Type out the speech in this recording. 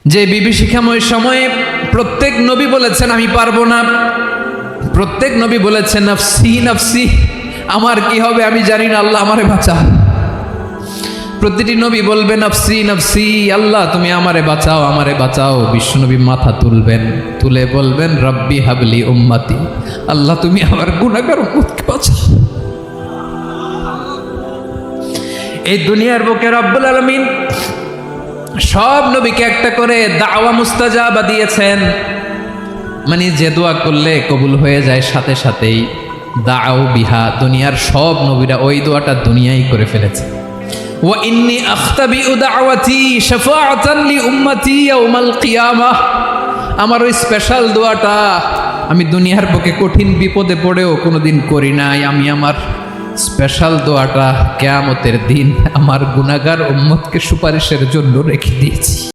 যে বিভীষিকাময় সময়ে প্রত্যেক নবী বলেছেন আমি পারবো না, প্রত্যেক নবী বলেছেন নফসি নফসি, আমার কি হবে আমি জানি না, আল্লাহ আমারে বাঁচাও। প্রতিটি নবী বলবেন নফসি নফসি, আল্লাহ তুমি আমারে বাঁচাও আমারে বাঁচাও। বিশ্বনবী মাথা তুলবেন, তুলে বলবেন রব্বি হাবলি উম্মতি, আল্লাহ তুমি আমার গুনাহগার উম্মতকে বাঁচাও। এই দুনিয়ার বুকে রব্বুল আলামিন সব নবীকে একটা করে দাওয়া মুস্তাজাবা দিয়েছেন, মানে যে দোয়া করলে কবুল হয়ে যায় সাথে সাথেই। দাও বিহা, দুনিয়ার সব নবীরা ওই দোয়াটা দুনিয়ায় করে ফেলেছে। ওয়া ইন্নী আখতাবিউ দাওয়াতি শাফাআতান লি উম্মতি ইয়াউমাল কিয়ামাহ, আমার ওই স্পেশাল দোয়াটা আমি দুনিয়ার বুকে কঠিন বিপদে পড়েও কোনোদিন করি নাই। আমি আমার স্পেশাল দোয়াটা কিয়ামতের দিন আমার গুনাহগার উম্মতকে সুপারিশের জন্য রেখে দিয়েছি।